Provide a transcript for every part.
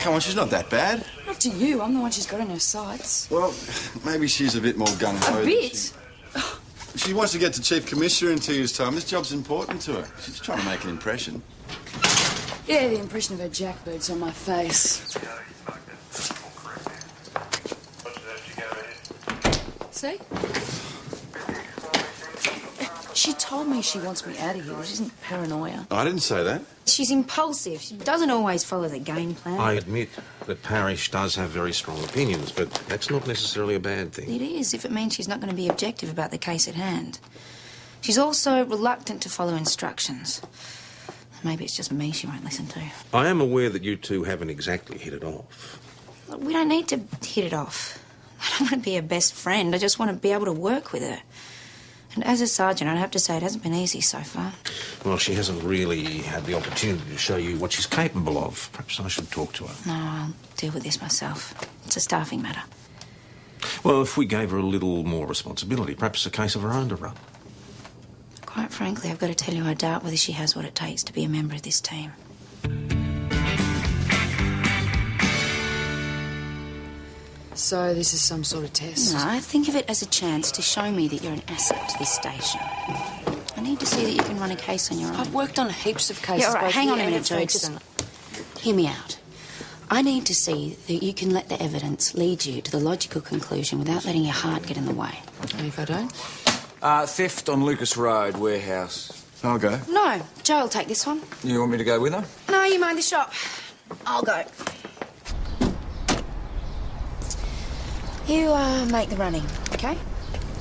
Come on, she's not that bad. Not to you. I'm the one she's got on her sights. Well, maybe she's a bit more gung-ho. A bit? She wants to get to Chief Commissioner in 2 years' time. This job's important to her. She's trying to make an impression. Yeah, the impression of her jackbird's on my face. See? She told me she wants me out of here. This isn't paranoia. I didn't say that. She's impulsive. She doesn't always follow the game plan. I admit that Parrish does have very strong opinions, but that's not necessarily a bad thing. It is, if it means she's not going to be objective about the case at hand. She's also reluctant to follow instructions. Maybe it's just me she won't listen to. I am aware that you two haven't exactly hit it off. Look, we don't need to hit it off. I don't want to be her best friend. I just want to be able to work with her. And as a sergeant, I'd have to say it hasn't been easy so far. Well, she hasn't really had the opportunity to show you what she's capable of. Perhaps I should talk to her. No, I'll deal with this myself. It's a staffing matter. Well, if we gave her a little more responsibility, perhaps a case of her own to run. Quite frankly, I've got to tell you, I doubt whether she has what it takes to be a member of this team. So this is some sort of test? No, think of it as a chance to show me that you're an asset to this station. I need to see that you can run a case on your own. I've worked on heaps of cases. Yeah, all right, both hang on a here minute, and Joe. Just hear me out. I need to see that you can let the evidence lead you to the logical conclusion without letting your heart get in the way. And if I don't? Theft on Lucas Road, warehouse. I'll go. No, Joe will take this one. You want me to go with her? No, you mind the shop. I'll go. You, make the running, okay?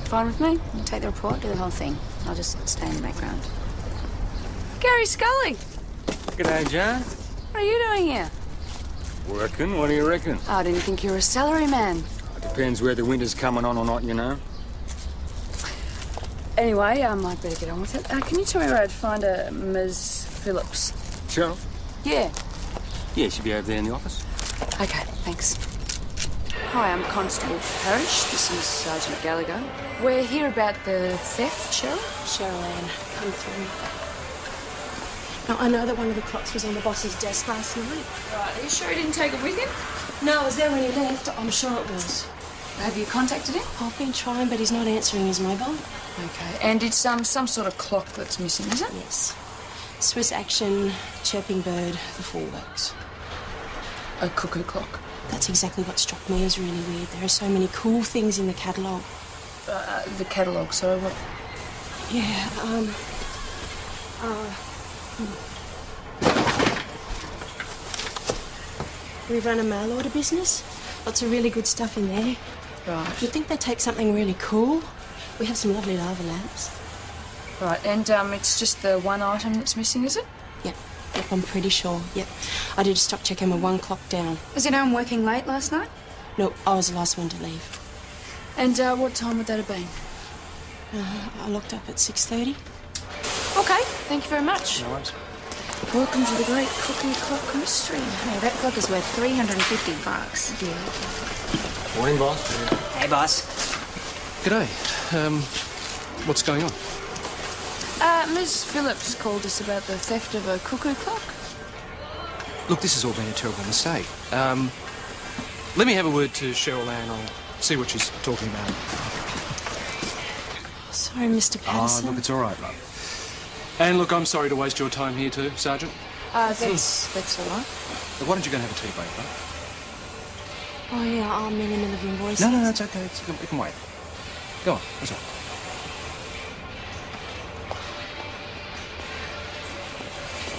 Fine with me. You take the report, do the whole thing. I'll just stay in the background. Gary Scully, G'day, Joe. what are you doing here? Working, what do you reckon? I didn't think you were a salary man. Depends whether winter's coming on or not, you know. Anyway, I might better get on with it. Can you tell me where I'd find a Ms. Phillips? Sure. Yeah. Yeah, she'll be over there in the office. Okay, thanks. Hi, I'm Constable Parrish. This is Sergeant Gallagher. We're here about the theft, Cheryl. Cheryl Ann, come through. Now, I know that one of the clocks was on the boss's desk last night. Right, are you sure he didn't take it with him? No, it was there when he left. I'm sure it was. Have you contacted him? I've been trying, but he's not answering his mobile. Okay, and it's some sort of clock that's missing, is it? Yes. Swiss Action, Chirping Bird, the four works. A cuckoo clock. That's exactly what struck me as really weird. There are so many cool things in the catalogue. The catalogue, so what? Yeah, We run a mail order business. Lots of really good stuff in there. Right. You'd think they'd take something really cool. We have some lovely lava lamps. Right, and it's just the one item that's missing, is it? Yep, I'm pretty sure. Yep. I did a stock check and we're one clock down. Was it home working late last night? No, I was the last one to leave. And what time would that have been? I locked up at 6:30. Okay, thank you very much. No worries. Welcome to the great cookie clock mystery. Yeah, that clock is worth $350. Yeah. Morning, boss. Hey, boss. G'day. What's going on? Ms. Phillips called us about the theft of a cuckoo clock. Look, this has all been a terrible mistake. Let me have a word to Cheryl Ann. I'll see what she's talking about. Sorry, Mr. Patterson. Look, it's all right, love. And look, I'm sorry to waste your time here too, Sergeant. That's all right. Why don't you go and have a tea break, right? Oh, yeah, I'm in the middle of invoices. No, it's okay. It can wait. Go on, that's all right.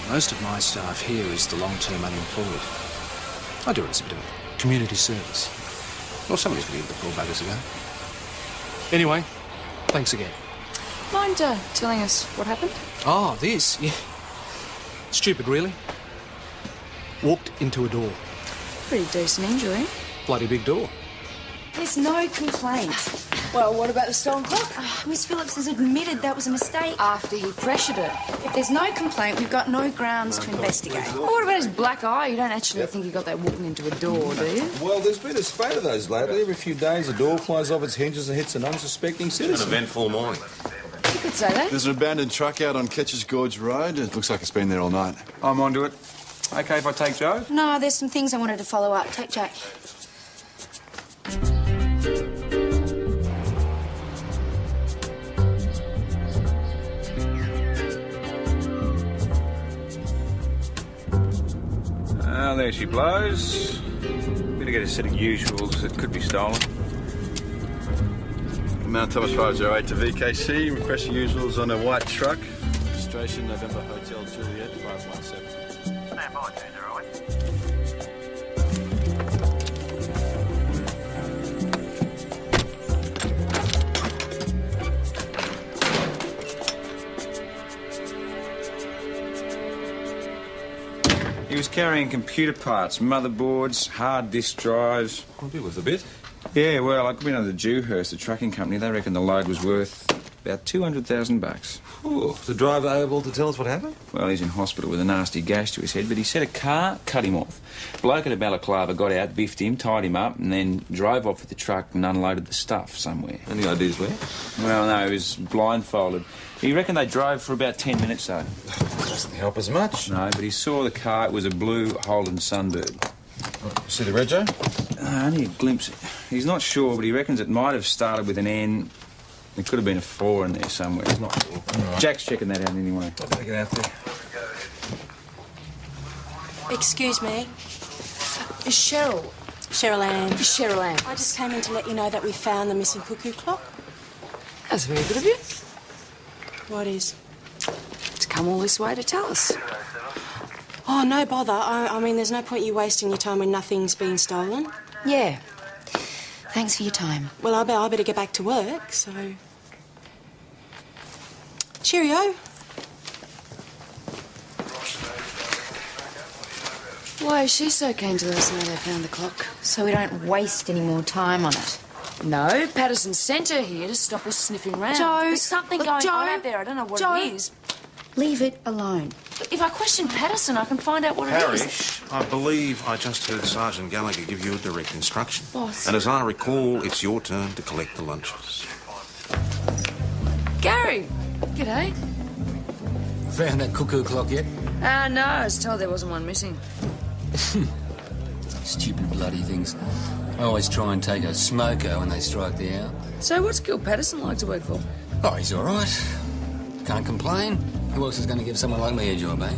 Most of my staff here is the long-term unemployed. I do it as a bit of community service. Well, somebody's got to give the poor buggers a go. Anyway, thanks again. Mind telling us what happened? Oh, this? Yeah. Stupid, really. Walked into a door. Pretty decent injury. Bloody big door. There's no complaint. Well, what about the stolen clock? Miss Phillips has admitted that was a mistake. After he pressured her. If there's no complaint, we've got no grounds to investigate. Well, what about his black eye? You don't actually think he got that walking into a door, do you? Well, there's been a spate of those lately. Every few days, a door flies off its hinges and hits an unsuspecting An citizen. eventful morning. You could say that. There's an abandoned truck out on Ketch's Gorge Road. It looks like it's been there all night. I'm onto it. Okay if I take Joe? No, there's some things I wanted to follow up. Take Jack. Ah, there she blows. Better get a set of usuals that could be stolen. Mount Thomas 508 to VKC. Request the usuals on a white truck. Registration November Hotel Juliet 517. Stand by, 208. He was carrying computer parts, motherboards, hard disk drives. I'll be worth a bit. Yeah, well, I could be under the Dewhurst, the trucking company. They reckon the load was worth about $200,000. Oh, the driver able to tell us what happened? Well, he's in hospital with a nasty gash to his head, but he said a car cut him off. Bloke at a balaclava got out, biffed him, tied him up, and then drove off with the truck and unloaded the stuff somewhere. Any ideas where? Well, no, he was blindfolded. He reckoned they drove for about 10 minutes, though. Doesn't help as much. No, but he saw the car. It was a blue Holden Sunbird. See the rego? Only a glimpse. He's not sure, but he reckons it might have started with an N. There could have been a 4 in there somewhere. He's not sure. Right. Jack's checking that out anyway. I better get out there. Excuse me. Is Cheryl. Cheryl Ann. Cheryl Ann. I just came in to let you know that we found the missing cuckoo clock. That's very good of you. What is? To come all this way to tell us. Oh, no bother. I mean, there's no point you wasting your time when nothing's been stolen. Yeah. Thanks for your time. Well, I better get back to work, so... Cheerio. Why is she so keen to let us know they found the clock? So we don't waste any more time on it. No, Patterson sent her here to stop us sniffing round. Joe, There's something look, going Joe, on out there. I don't know what Joe. it is. Leave it alone. But if I question Patterson, I can find out what it is. Parrish, I believe I just heard Sergeant Gallagher give you a direct instruction. Boss. And as I recall, it's your turn to collect the lunches. Gary! G'day. Found that cuckoo clock yet? No, I was told there wasn't one missing. Stupid bloody things. I always try and take a smoker when they strike the hour. So what's Gil Patterson like to work for? Oh, he's all right. Can't complain. Who else is going to give someone like me a job, eh?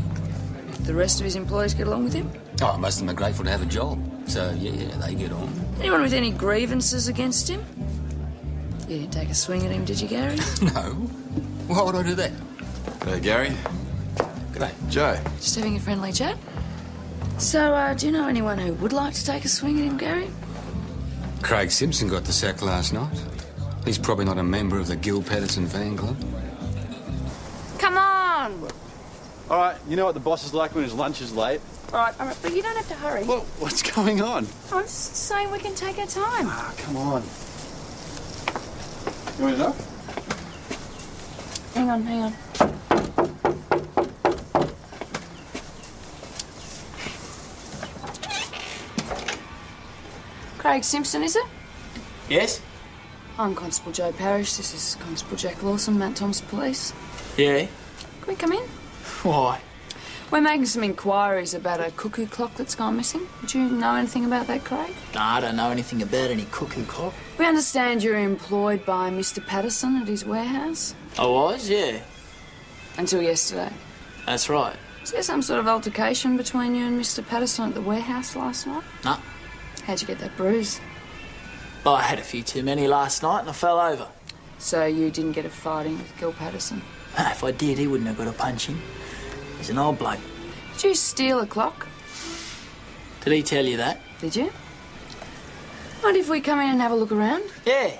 The rest of his employees get along with him? Oh, most of them are grateful to have a job. So, yeah, they get on. Anyone with any grievances against him? You didn't take a swing at him, did you, Gary? No. Why would I do that? Hey, Gary. G'day. Joe. Just having a friendly chat. So, do you know anyone who would like to take a swing at him, Gary? Craig Simpson got the sack last night. He's probably not a member of the Gil Patterson fan club. Come on! All right, you know what the boss is like when his lunch is late? All right, but you don't have to hurry. Well, what's going on? I'm just saying we can take our time. Ah, come on. You want to know? Hang on. Craig Simpson, is it? Yes? I'm Constable Joe Parrish. This is Constable Jack Lawson, Mount Thomas Police. Yeah? Can we come in? Why? We're making some inquiries about a cuckoo clock that's gone missing. Do you know anything about that, Craig? No, I don't know anything about any cuckoo clock. We understand you're employed by Mr. Patterson at his warehouse. I was, yeah. Until yesterday. That's right. Was there some sort of altercation between you and Mr. Patterson at the warehouse last night? No. How'd you get that bruise? I had a few too many last night and I fell over. So you didn't get a fighting with Gil Patterson? If I did, he wouldn't have got a punching. He's an old bloke. Did you steal a clock? Did he tell you that? Did you? Mind if we come in and have a look around? Yeah.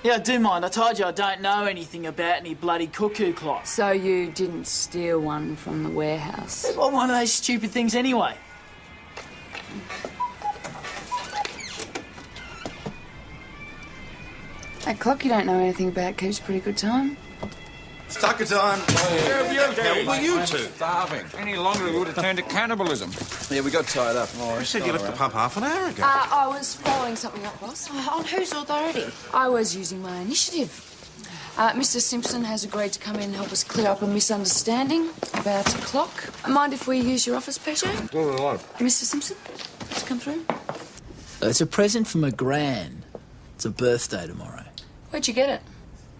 Yeah, I do mind. I told you I don't know anything about any bloody cuckoo clocks. So you didn't steal one from the warehouse? What one of those stupid things anyway? That clock you don't know anything about keeps pretty good time. It's tucker time. Where were you two? Starving. Any longer, we would have turned to cannibalism. Yeah, we got tied up. You said you left the pub half an hour ago. I was following something up, boss. On whose authority? I was using my initiative. Mr. Simpson has agreed to come in and help us clear up a misunderstanding about a clock. Mind if we use your office, Pedro? Mr. Simpson, let's come through. It's a present from a gran. It's a birthday tomorrow. Where'd you get it?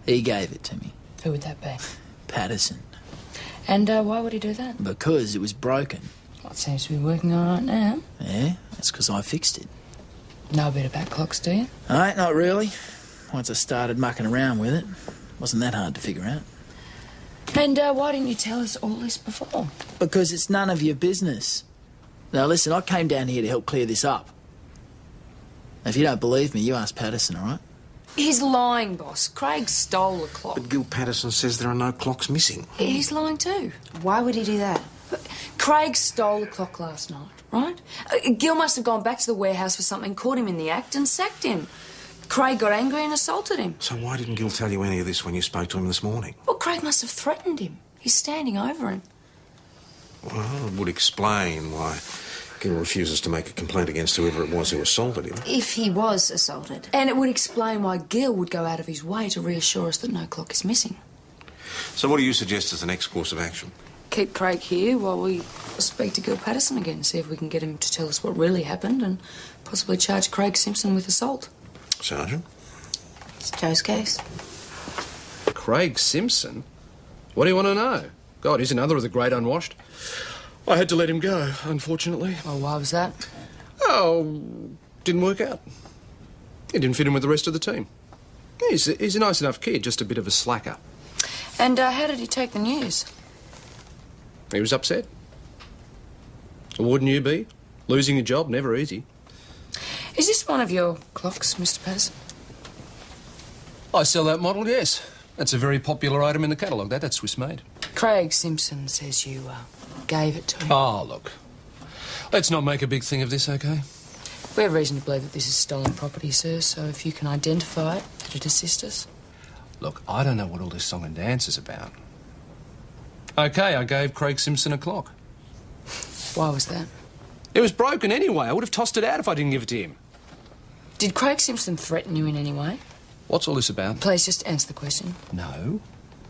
He gave it to me. Who would that be? Patterson. And why would he do that? Because it was broken. Well, it seems to be working all right now. Yeah, that's because I fixed it. Know a bit about clocks, do you? Not really. Once I started mucking around with it, wasn't that hard to figure out. And why didn't you tell us all this before? Because it's none of your business. Now listen, I came down here to help clear this up. If you don't believe me, you ask Patterson, all right? He's lying, boss. Craig stole the clock. But Gil Patterson says there are no clocks missing. He's lying too. Why would he do that? Craig stole the clock last night, right? Gil must have gone back to the warehouse for something, caught him in the act and sacked him. Craig got angry and assaulted him. So why didn't Gil tell you any of this when you spoke to him this morning? Well, Craig must have threatened him. He's standing over him. Well, it would explain why Gil refuses to make a complaint against whoever it was who assaulted him. If he was assaulted. And it would explain why Gil would go out of his way to reassure us that no clock is missing. So what do you suggest as the next course of action? Keep Craig here while we speak to Gil Patterson again, see if we can get him to tell us what really happened and possibly charge Craig Simpson with assault. Sergeant? It's Joe's case. Craig Simpson? What do you want to know? God, he's another of the great unwashed. I had to let him go, unfortunately. Oh, why was that? Oh, didn't work out. He didn't fit in with the rest of the team. He's a nice enough kid, just a bit of a slacker. And how did he take the news? He was upset. Wouldn't you be? Losing your job, never easy. Is this one of your clocks, Mr. Patterson? I sell that model, yes. That's a very popular item in the catalogue. That's Swiss-made. Craig Simpson says you gave it to him. Oh, look. Let's not make a big thing of this, OK? We have reason to believe that this is stolen property, sir, so if you can identify it, it'd assist us. Look, I don't know what all this song and dance is about. OK, I gave Craig Simpson a clock. Why was that? It was broken anyway. I would have tossed it out if I didn't give it to him. Did Craig Simpson threaten you in any way? What's all this about? Please just answer the question. No,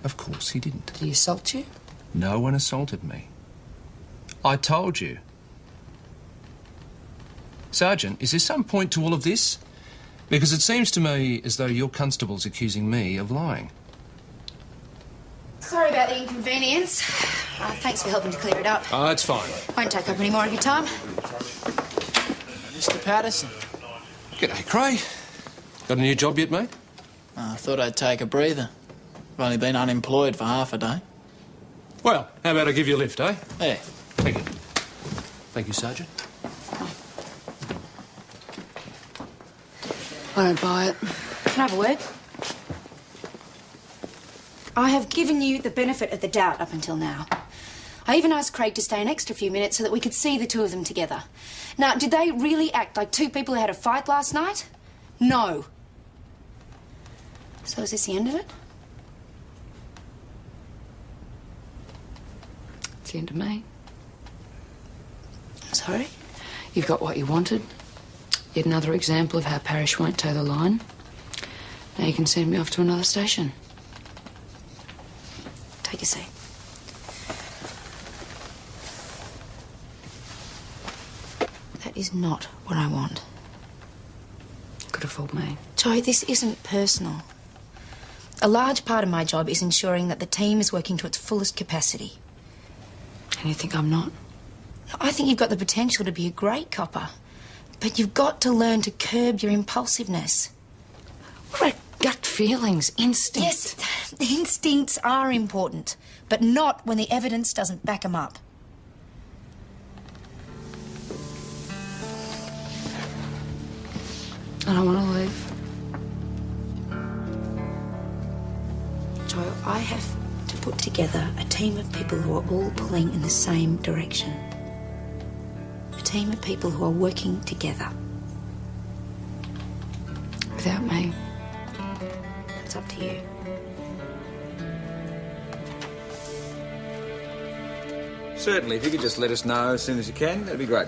of course he didn't. Did he assault you? No one assaulted me. I told you. Sergeant, is there some point to all of this? Because it seems to me as though your constable's accusing me of lying. Sorry about the inconvenience. Thanks for helping to clear it up. Oh, it's fine. Won't take up any more of your time. Mr. Patterson. G'day, Craig. Got a new job yet, mate? I thought I'd take a breather. I've only been unemployed for half a day. Well, how about I give you a lift, eh? Yeah. Thank you. Thank you, Sergeant. I don't buy it. Can I have a word? I have given you the benefit of the doubt up until now. I even asked Craig to stay an extra few minutes so that we could see the two of them together. Now, did they really act like two people who had a fight last night? No. So is this the end of it? It's the end of me. I'm sorry? You've got what you wanted. Yet another example of how Parish won't toe the line. Now you can send me off to another station. Take a seat. That is not what I want. Could have fooled me. Joe, this isn't personal. A large part of my job is ensuring that the team is working to its fullest capacity. And you think I'm not? I think you've got the potential to be a great copper. But you've got to learn to curb your impulsiveness. What about gut feelings, instinct? Yes, instincts are important, but not when the evidence doesn't back them up. I don't want to leave. Joe, I have to put together a team of people who are all pulling in the same direction. A team of people who are working together. Without me. It's up to you. Certainly, if you could just let us know as soon as you can, that'd be great.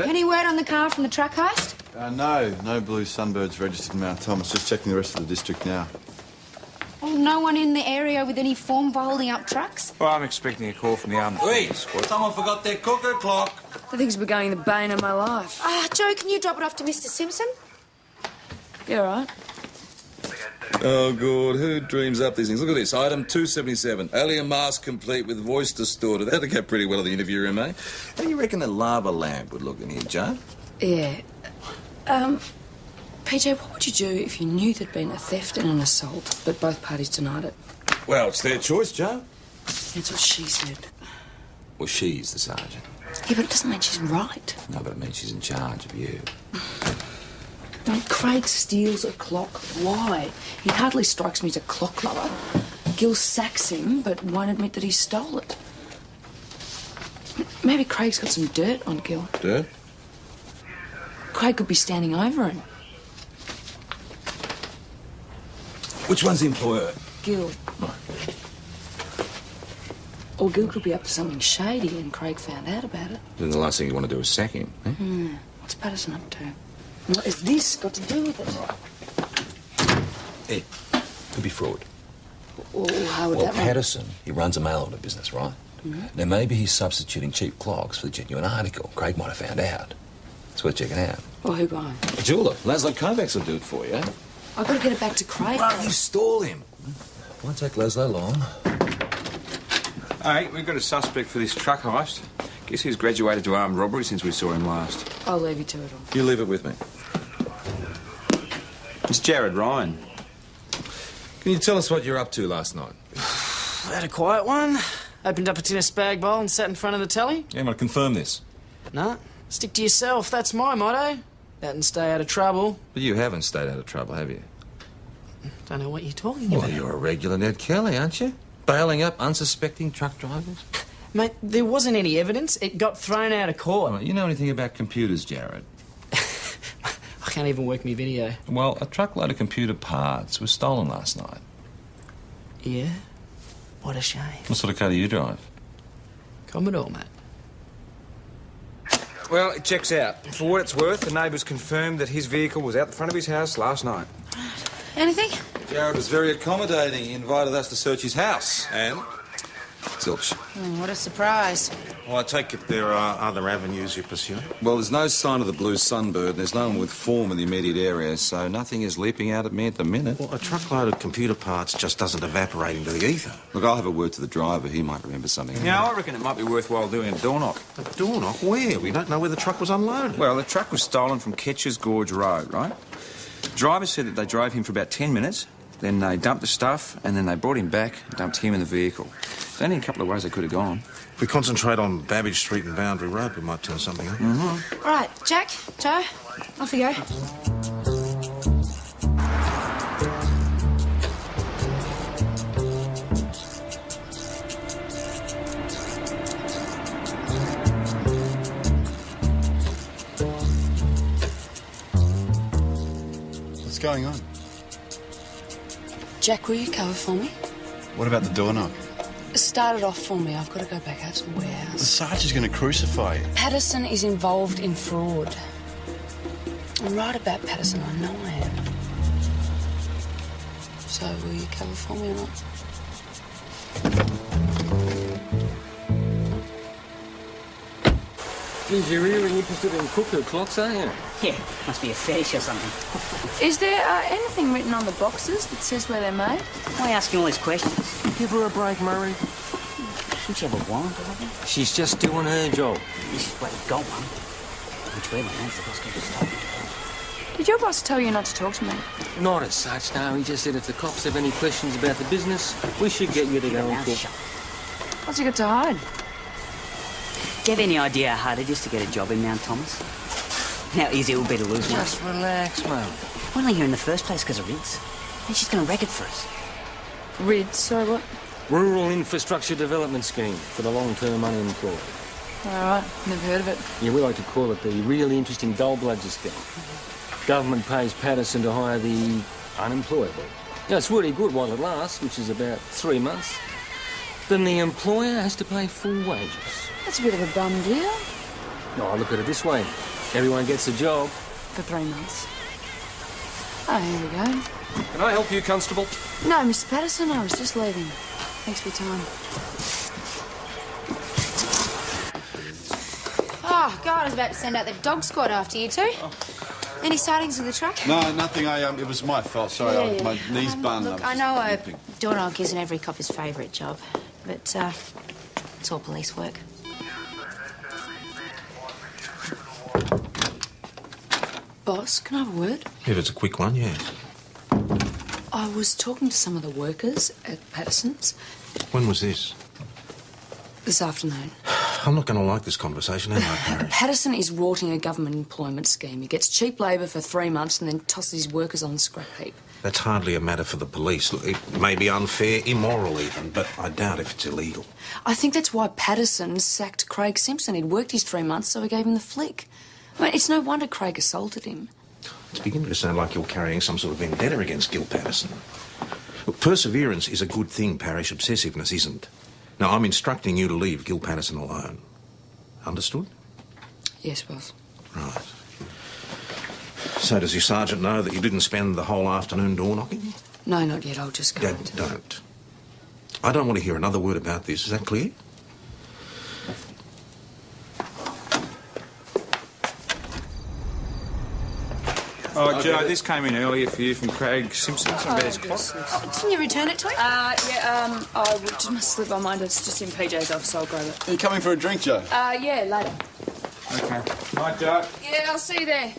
Any word on the car from the truck heist? No blue Sunbirds registered in Mount Thomas. Just checking the rest of the district now. Oh, no one in the area with any form for holding up trucks? Well, I'm expecting a call from the armed Wait, squad. someone forgot their cooker clock. That thing's becoming the bane of my life. Joe, can you drop it off to Mr. Simpson? You all right? Oh, God, who dreams up these things? Look at this, item 277. Alien mask complete with voice distorted. That'd go pretty well in the interview room, eh? How do you reckon a lava lamp would look in here, Joe? Yeah. PJ, what would you do if you knew there'd been a theft and an assault, but both parties denied it? Well, it's their choice, Joe. That's what she said. Well, she's the sergeant. Yeah, but it doesn't mean she's right. No, but it means she's in charge of you. When Craig steals a clock, why? He hardly strikes me as a clock lover. Gil sacks him, but won't admit that he stole it. Maybe Craig's got some dirt on Gil. Dirt? Craig could be standing over him. Which one's the employer? Gil. Or Gil could be up to something shady and Craig found out about it. Then the last thing you want to do is sack him, eh? What's Patterson up to? What has this got to do with it? Could be fraud. Or how would Well, that work? Patterson, he runs a mail order business, right? Now, maybe he's substituting cheap clocks for the genuine article. Craig might have found out. It's worth checking out. Well, who won't? A jeweller. Laszlo Kovacs will do it for you, eh? I've got to get it back to Craig. Well, you stall him. Won't take Laszlo long. Hey, we've got a suspect for this truck heist. Guess he's graduated to armed robbery since we saw him last. I'll leave you to it all. You leave it with me. It's Jared Ryan. Can you tell us what you're up to last night? Had a quiet one. Opened up a tin of spag bowl and sat in front of the telly. Yeah, I'm going to confirm this. Nah, stick to yourself. That's my motto. That and stay out of trouble. But you haven't stayed out of trouble, have you? Don't know what you're talking Well, about. you're a regular Ned Kelly, aren't you? Bailing up unsuspecting truck drivers? Mate, there wasn't any evidence. It got thrown out of court. Well, you know anything about computers, Jared? I can't even work my video. Well, a truckload of computer parts was stolen last night. Yeah? What a shame. What sort of car do you drive? Commodore, mate. Well, it checks out. For what it's worth, the neighbours confirmed that his vehicle was out the front of his house last night. Anything? Jared was very accommodating. He invited us to search his house. And? Zilch. What a surprise. Well, I take it there are other avenues you're pursuing? Well, there's no sign of the blue sunbird, and there's no one with form in the immediate area, so nothing is leaping out at me at the minute. Well, a truckload of computer parts just doesn't evaporate into the ether. Look, I'll have a word to the driver. He might remember something. Now, I reckon it might be worthwhile doing a door knock. A door knock? Where? We don't know where the truck was unloaded. Well, the truck was stolen from Ketcher's Gorge Road, right? The driver said that they drove him for about 10 minutes, then they dumped the stuff, and then they brought him back and dumped him in the vehicle. There's only a couple of ways they could have gone. If we concentrate on Babbage Street and Boundary Road, we might turn something up. All right, Jack, Joe, off you go. What's going on? Jack, will you cover for me? What about the door knock? Start it off for me. I've got to go back out to the The warehouse. sergeant's going to crucify you. Patterson is involved in fraud. I'm right about Patterson, I know I am. So, will you cover for me or not? Geez, you're really interested in cuckoo clocks, aren't you? Yeah, must be a fetish or something. Is there anything written on the boxes that says where they're made? Why are you asking all these questions? Give her a break, Murray. Shouldn't she have a warrant or something? She's just doing her job. This is where you got one. Which way, man? The boss keeps talking. Did your boss tell you not to talk to me? Not as such, no. He just said if the cops have any questions about the business, we should get you to go and talk. What's he got to hide? Do you have any idea how hard it is to get a job in Mount Thomas? How easy it would be to lose one? Just relax, mate. We're only here in the first place because of Rids. And she's going to wreck it for us. Rids, sorry, what? Rural Infrastructure Development Scheme for the long-term unemployed. All right, never heard of it. Yeah, we like to call it the really interesting dole-bludger scheme. Government pays Patterson to hire the unemployable. Yeah, it's really good while it lasts, which is about 3 months. Then the employer has to pay full wages. That's a bit of a bum deal. No, I look at it this way. Everyone gets a job. For 3 months. Oh, here we go. Can I help you, Constable? No, Mr. Patterson, I was just leaving. Thanks for your time. Oh, God, I was about to send out the dog squad after you two. Any sightings of the truck? No, nothing. It was my fault. Sorry, my knees bun. Look, I know a door knock isn't every copper's favourite job, but it's all police work. Boss, can I have a word? If it's a quick one, yes. I was talking to some of the workers at Patterson's When was this? this afternoon. I'm not going to like this conversation, am I, Parrish? Patterson is rorting a government employment scheme. He gets cheap labour for 3 months and then tosses his workers on the scrap heap. That's hardly a matter for the police. Look, it may be unfair, immoral even, but I doubt if it's illegal. I think that's why Patterson sacked Craig Simpson. He'd worked his 3 months, so he gave him the flick. I mean, it's no wonder Craig assaulted him. It's beginning to sound like you're carrying some sort of vendetta against Gil Patterson. Look, perseverance is a good thing, Parrish. Obsessiveness isn't. Now, I'm instructing you to leave Gil Patterson alone. Understood? Yes, boss. Right. So does your sergeant know that you didn't spend the whole afternoon door knocking? No, not yet. I'll just go. Don't. I don't want to hear another word about this. Is that clear? Oh, Joe, this came in earlier for you from Craig Simpson. Something about his clock. Didn't you return it to him? I just must slip my mind. It's just in PJ's office. I'll grab it. Are you coming for a drink, Joe? Yeah, later. Okay. Night, Joe. Yeah, I'll see you there.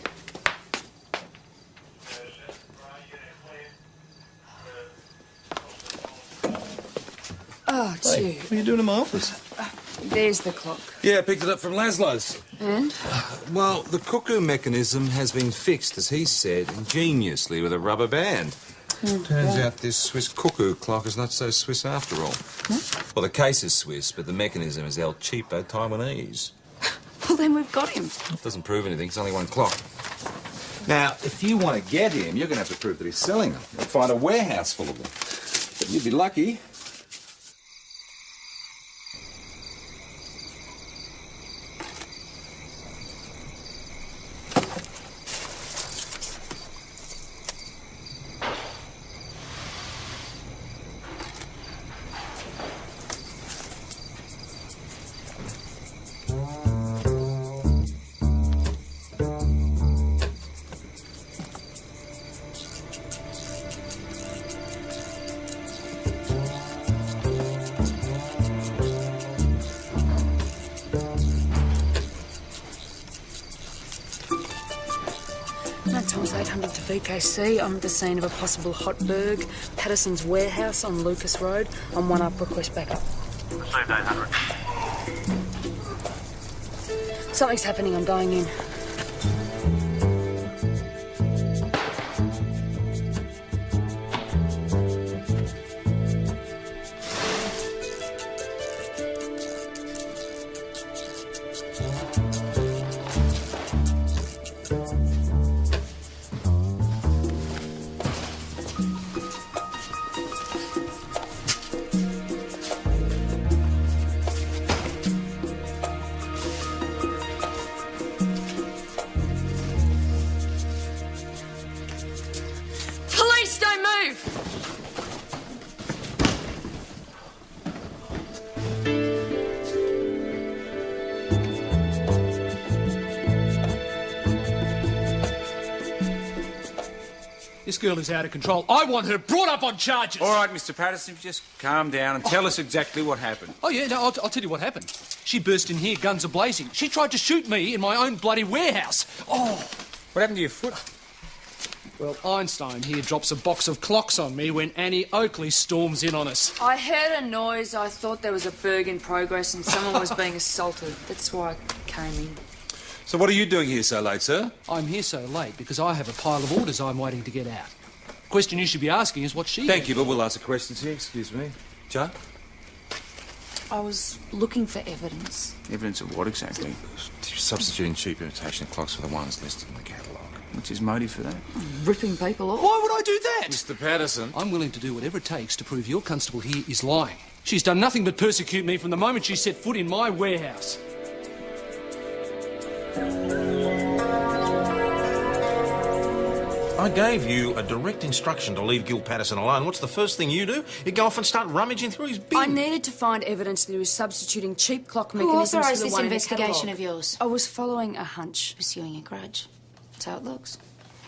Oh, gee. What are you doing in my office? There's the clock. Yeah, I picked it up from Laszlo's. And? Well, the cuckoo mechanism has been fixed, as he said, ingeniously with a rubber band. Turns out this Swiss cuckoo clock is not so Swiss after all. Well, the case is Swiss, but the mechanism is El Cheapo Taiwanese. Well, then we've got him. Doesn't prove anything, it's only one clock. Now, if you want to get him, you're going to have to prove that he's selling them. You'll find a warehouse full of them. But you'd be lucky. Thomas 800 to VKC. I'm at the scene of a possible hotberg. Patterson's warehouse on Lucas Road. I'm one up, request backup. Received 800. Something's happening, I'm going in. Police, don't move! This girl is out of control. I want her brought up on charges. All right, Mr. Patterson, just calm down and tell us exactly what happened. Oh, yeah, no, I'll tell you what happened. She burst in here, guns a-blazing. She tried to shoot me in my own bloody warehouse. Oh! What happened to your foot? Well, Einstein here drops a box of clocks on me when Annie Oakley storms in on us. I heard a noise. I thought there was a berg in progress and someone was being assaulted. That's why I came in. So what are you doing here so late, sir? I'm here so late because I have a pile of orders I'm waiting to get out. The question you should be asking is what she... Thank you, but we'll answer questions here. Excuse me. Joe? I was looking for evidence. Evidence of what exactly? Substituting cheap imitation clocks for the ones listed in the catalogue. What's his motive for that? Ripping people off. Why would I do that? Mr. Patterson. I'm willing to do whatever it takes to prove your constable here is lying. She's done nothing but persecute me from the moment she set foot in my warehouse. I gave you a direct instruction to leave Gil Patterson alone. What's the first thing you do? You go off and start rummaging through his bin. I needed to find evidence that he was substituting cheap clock Who mechanisms for authorised the this one in the investigation catalogue. of yours? I was following a hunch. Pursuing a grudge. That's how it looks.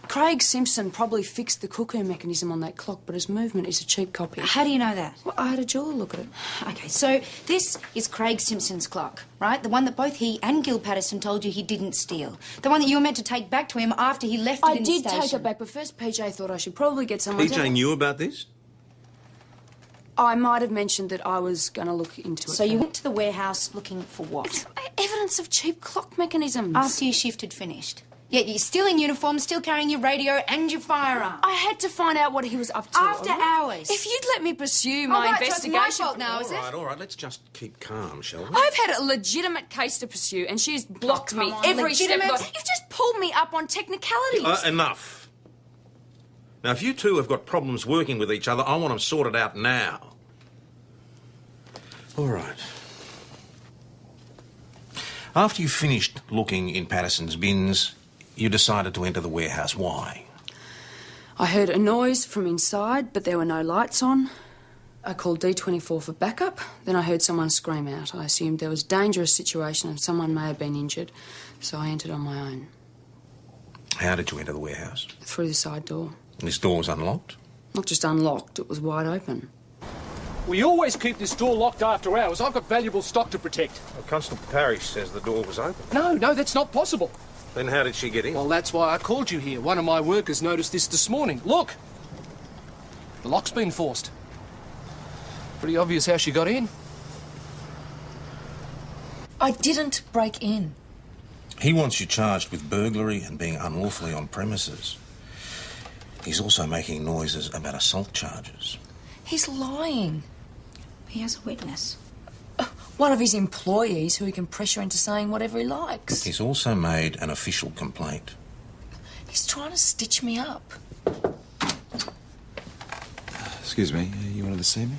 Craig Simpson probably fixed the cuckoo mechanism on that clock, but his movement is a cheap copy. How do you know that? Well, I had a jeweller look at it. Okay, so this is Craig Simpson's clock, right? The one that both he and Gil Patterson told you he didn't steal. The one that you were meant to take back to him after he left it I in did the station. take it back, but first PJ thought I should probably get someone to... PJ knew about this? I might have mentioned that I was going to look into it. So you went to the warehouse looking for what? Evidence of cheap clock mechanisms. After your shift had finished. Yet you're still in uniform, still carrying your radio and your firearm. I had to find out what he was up to. After hours. If you'd let me pursue my investigation... So it's my fault now, is it? All right, let's just keep calm, shall we? I've had a legitimate case to pursue, and she's blocked me every step. Legitimate? You've just pulled me up on technicalities. Enough. Now, if you two have got problems working with each other, I want them sorted out now. All right. After you finished looking in Patterson's bins, you decided to enter the warehouse. Why? I heard a noise from inside, but there were no lights on. I called D24 for backup. Then I heard someone scream out. I assumed there was a dangerous situation and someone may have been injured, so I entered on my own. How did you enter the warehouse? Through the side door. And this door was unlocked? Not just unlocked, it was wide open. We always keep this door locked after hours. I've got valuable stock to protect. Well, Constable Parrish says the door was open. No, that's not possible. Then how did she get in? Well, that's why I called you here. One of my workers noticed this morning. Look! The lock's been forced. Pretty obvious how she got in. I didn't break in. He wants you charged with burglary and being unlawfully on premises. He's also making noises about assault charges. He's lying. He has a witness. One of his employees who he can pressure into saying whatever he likes. He's also made an official complaint. He's trying to stitch me up. Excuse me, you wanted to see me?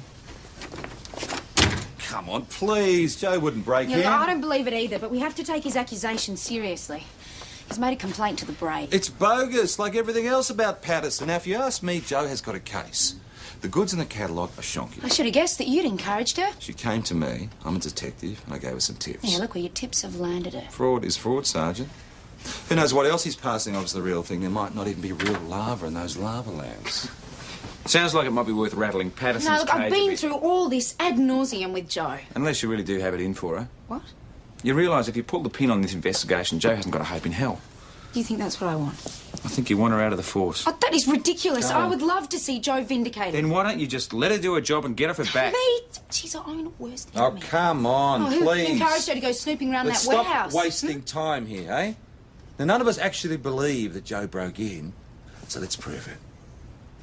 Come on, please. Joe wouldn't break in. I don't believe it either, but we have to take his accusations seriously. He's made a complaint to the break. It's bogus, like everything else about Patterson. Now, if you ask me, Joe has got a case. The goods in the catalogue are shonky. I should have guessed that you'd encouraged her. She came to me. I'm a detective, and I gave her some tips. Yeah, look where your tips have landed her. Fraud is fraud, Sergeant. Who knows what else he's passing on as the real thing? There might not even be real lava in those lava lamps. Sounds like it might be worth rattling Patterson's No, look, cage I've a been bit. through all this ad nauseum with Joe. Unless you really do have it in for her. What? You realise if you pull the pin on this investigation, Joe hasn't got a hope in hell. Do you think that's what I want? I think you want her out of the force. Oh, that is ridiculous. Go I on. would love to see Joe vindicated. Then why don't you just let her do her job and get off her back? Me? She's her own worst Oh, enemy. come on, Who please. encouraged her to go snooping around Let's that stop warehouse? wasting time here, eh? Now, none of us actually believe that Joe broke in, so let's prove it.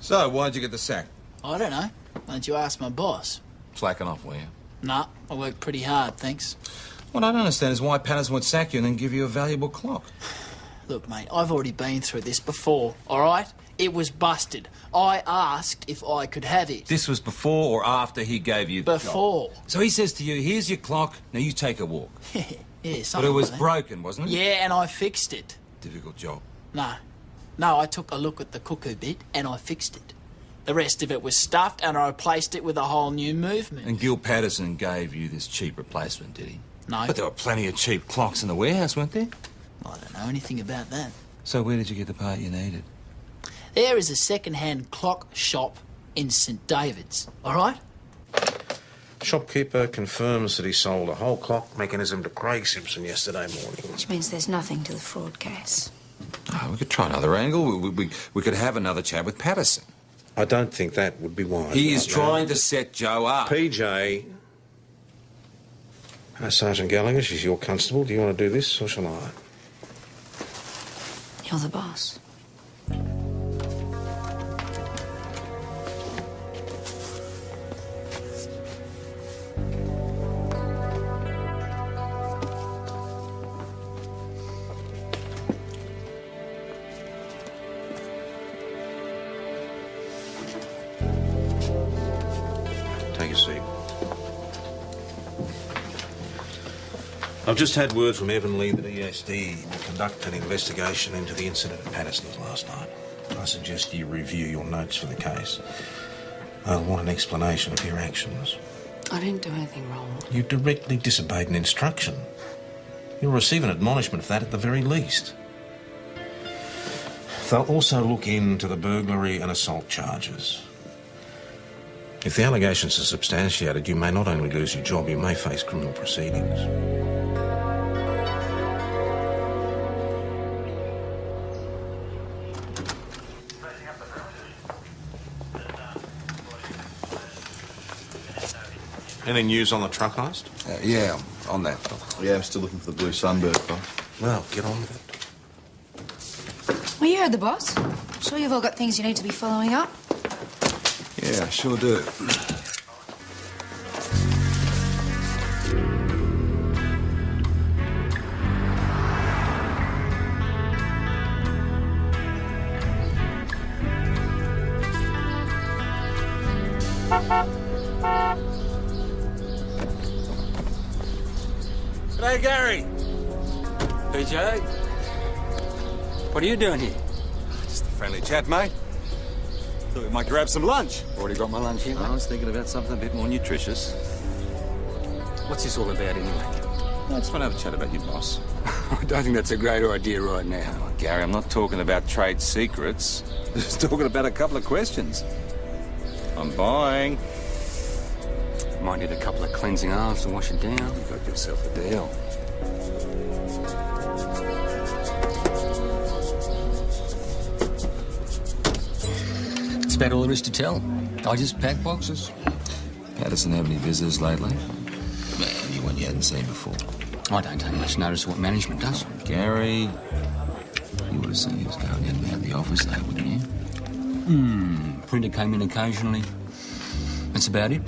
So, why'd you get the sack? I don't know. Why don't you ask my boss? Slacking off, were you? Nah, I work pretty hard, thanks. What I don't understand is why Patterson would sack you and then give you a valuable clock. Look, mate, I've already been through this before, all right? It was busted. I asked if I could have it. This was before or after he gave you the Before. job? So he says to you, here's your clock, now you take a walk. Yeah, But something it was like that. broken, wasn't it? Yeah, and I fixed it. Difficult job. No, I took a look at the cuckoo bit and I fixed it. The rest of it was stuffed and I replaced it with a whole new movement. And Gil Patterson gave you this cheap replacement, did he? No. But there were plenty of cheap clocks in the warehouse, weren't there? I don't know anything about that. So where did you get the part you needed? There is a second-hand clock shop in St David's, all right? Shopkeeper confirms that he sold a whole clock mechanism to Craig Simpson yesterday morning. Which means there's nothing to the fraud case. Oh, we could try another angle. We could have another chat with Patterson. I don't think that would be wise. He is right trying to set Joe up. PJ. Sergeant Gallagher, she's your constable. Do you want to do this or shall I? You're the boss. Take a seat. I've just had word from Evan Lee that ESD will conduct an investigation into the incident at Patterson's last night. I suggest you review your notes for the case. They'll want an explanation of your actions. I didn't do anything wrong. You directly disobeyed an instruction. You'll receive an admonishment for that at the very least. They'll also look into the burglary and assault charges. If the allegations are substantiated, you may not only lose your job, you may face criminal proceedings. Any news on the truck heist? Yeah, on that. Yeah, I'm still looking for the blue Sunbird, boss. Well, get on with it. Well, you heard the boss. Sure you've all got things you need to be following up? Yeah, I sure do. Hey, Gary. PJ. What are you doing here? Just a friendly chat, mate. Thought we might grab some lunch. Already got my lunch here, mate. I was thinking about something a bit more nutritious. What's this all about, anyway? I just want to have a chat about your boss. I don't think that's a great idea right now. Oh, Gary, I'm not talking about trade secrets. Just talking about a couple of questions. I'm buying. Might need a couple of cleansing arms to wash it down. You got yourself a deal. That's about all there is to tell. I just pack boxes. Patterson have any visitors lately? Anyone you hadn't seen before? I don't take much notice of what management does. Gary, you would have seen he was going in and out of the office though, wouldn't you? Printer came in occasionally. That's about it.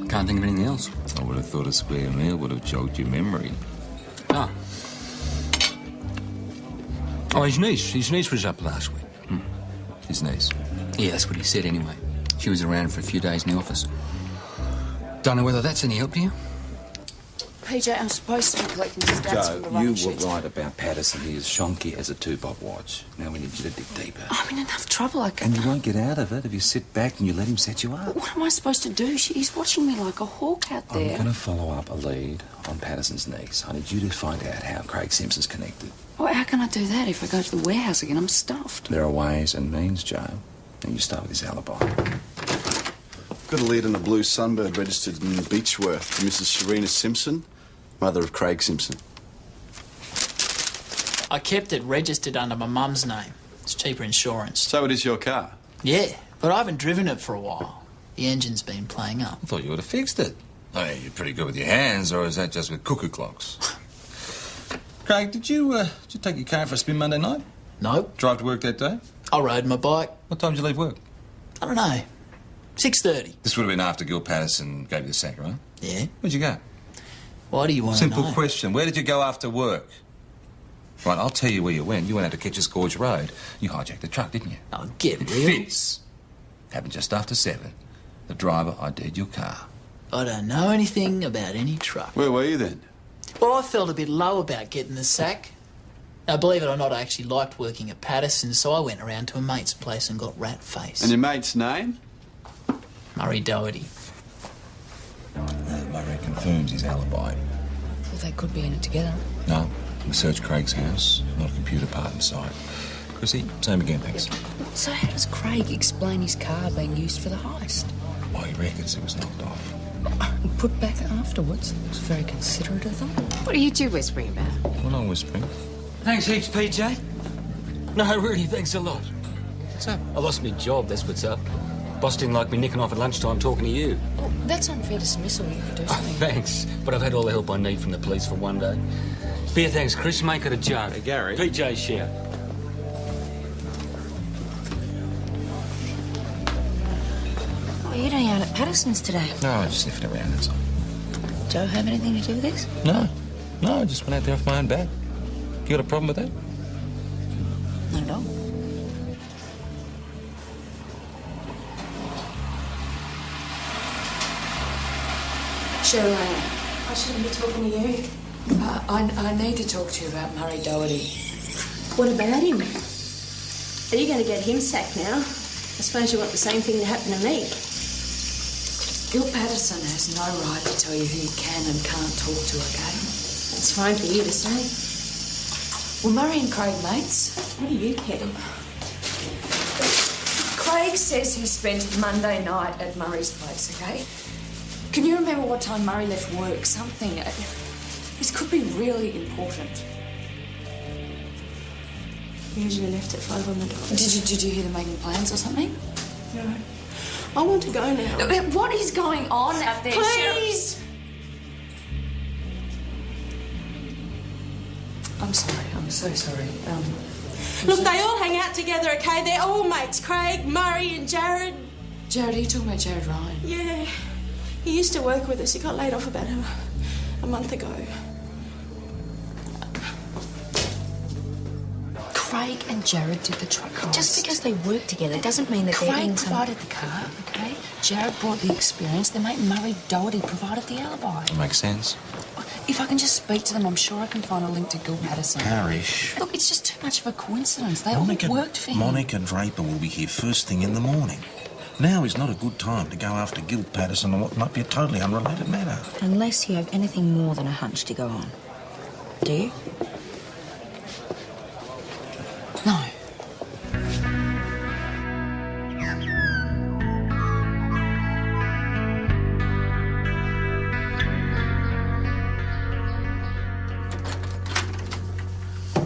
Can't think of anything else. I would have thought a square meal would have jogged your memory. Ah. Oh, his niece was up last week. His niece? Yeah, that's what he said anyway. She was around for a few days in the office. Don't know whether that's any help to you. PJ, I'm supposed to be collecting stats from the Joe, running you were sheets. right about Patterson. He is shonky as a two-bob watch. Now we need you to dig deeper. I'm in enough trouble. I can. And you won't get out of it if you sit back and you let him set you up. What am I supposed to do? He's watching me like a hawk out I'm there. going to follow up a lead on Patterson's niece. I need you to find out how Craig Simpson's connected. Well, how can I do that if I go to the warehouse again? I'm stuffed. There are ways and means, Joe. And you start with his alibi. Got a lead on a blue Sunbird registered in Beechworth to Mrs. Sharina Simpson, mother of Craig Simpson. I kept it registered under my mum's name. It's cheaper insurance. So it is your car? Yeah, but I haven't driven it for a while. The engine's been playing up. I thought you would have fixed it. I mean, you're pretty good with your hands, or is that just with cuckoo clocks? Craig, did you take your car for a spin Monday night? Nope. Drive to work that day? I rode my bike. What time did you leave work? I don't know. 6:30. This would have been after Gil Patterson gave you the sack, right? Yeah. Where'd you go? Why do you want to know? Simple question. Where did you go after work? Right, I'll tell you where you went. You went out to Ketch's Gorge Road. You hijacked the truck, didn't you? Oh, get It real. fits. Happened just after 7. The driver ID'd your car. I don't know anything about any truck. Where were you then? Well, I felt a bit low about getting the sack. Now, believe it or not, I actually liked working at Patterson, so I went around to a mate's place and got rat-faced. And your mate's name? Murray Doherty. Murray confirms his alibi. Well, they could be in it together. No, we searched Craig's house. Not a computer part in sight. Chrissy, same again, thanks. So how does Craig explain his car being used for the heist? Well, he reckons it was knocked off. And put back afterwards. It's very considerate of them. What are you two whispering about? Well, I'm whispering. Thanks heaps, PJ. No, really, thanks a lot. What's up? I lost my job, that's what's up. Boss didn't like me nicking off at lunchtime talking to you. Well, that's unfair dismissal. You could do something. Thanks, but I've had all the help I need from the police for one day. Beer thanks, Chris. Make it a joke. Hey, Gary. PJ shout. What are you doing out at Patterson's today? No, I just sniffed around, that's all. Joe have anything to do with this? No, I just went out there off my own bat. You got a problem with that? Not at all. Cheryl, I shouldn't be talking to you. I need to talk to you about Murray Doherty. What about him? Are you going to get him sacked now? I suppose you want the same thing to happen to me. Gil Patterson has no right to tell you who you can and can't talk to, okay? That's fine for you to say. Well, Murray and Craig mates. What do you care? Craig says he spent Monday night at Murray's place, okay? Can you remember what time Murray left work? Something. This could be really important. We usually left at 5 on the dot. Did you hear them making plans or something? No. I want to go now. What is going on out there, Please! I'm sorry. I'm so sorry. Look, they all hang out together, okay? They're all mates. Craig, Murray and Jared. Jared, are you talking about Jared Ryan? Yeah. He used to work with us. He got laid off about a month ago. Craig and Jared did the truck hires. Just because they work together doesn't mean that they're Craig in some... provided the car, okay? Jared brought the experience. Their mate Murray Doherty provided the alibi. That makes sense. If I can just speak to them, I'm sure I can find a link to Gil Patterson. Parish. Look, it's just too much of a coincidence. They all worked for him. Monica Draper will be here first thing in the morning. Now is not a good time to go after Gil Patterson on what might be a totally unrelated matter. Unless you have anything more than a hunch to go on. Do you? No.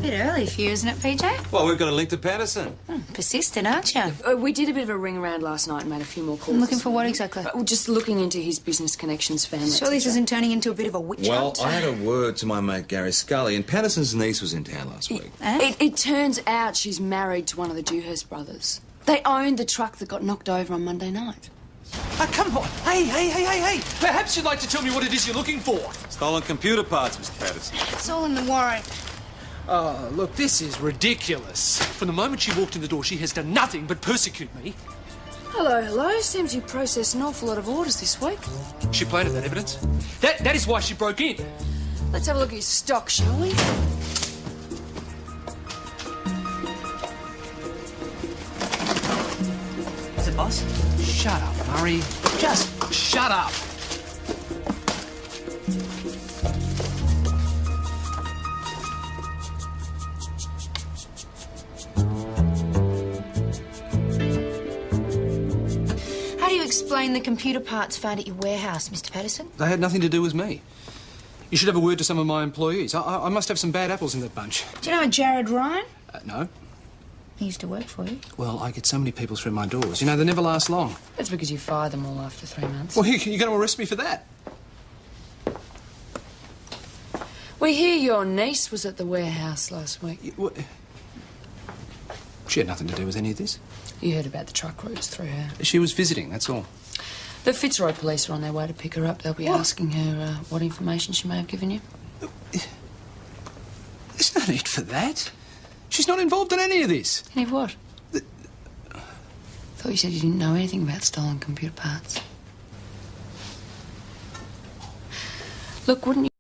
Bit early for you, isn't it, PJ? Well, we've got a link to Patterson. Persistent, aren't you? We did a bit of a ring around last night and made a few more calls. Looking for what exactly? We're just looking into his business connections, family. Sure this isn't turning into a bit of a witch Well, hunt? I had a word to my mate Gary Scully, and Patterson's niece was in town last week. It turns out she's married to one of the Dewhurst brothers. They owned the truck that got knocked over on Monday night. Come on. Hey. Perhaps you'd like to tell me what it is you're looking for. Stolen computer parts, Mr. Patterson. It's all in the warrant. Oh, look, this is ridiculous. From the moment she walked in the door, she has done nothing but persecute me. Hello. Seems you processed an awful lot of orders this week. She planted that evidence. That is why she broke in. Let's have a look at your stock, shall we? Is it, boss? Shut up, Murray. Just shut up. How do you explain the computer parts found at your warehouse, Mr. Patterson? They had nothing to do with me. You should have a word to some of my employees. I must have some bad apples in that bunch. Do you know a Jared Ryan? No. He used to work for you. Well, I get so many people through my doors. You know, they never last long. That's because you fired them all after 3 months. Well, you're going to arrest me for that. We hear your niece was at the warehouse last week. She had nothing to do with any of this. You heard about the truck routes through her. She was visiting, that's all. The Fitzroy police are on their way to pick her up. They'll be asking her what information she may have given you. There's no need for that. She's not involved in any of this. Any of what? Thought you said you didn't know anything about stolen computer parts. Look, wouldn't you...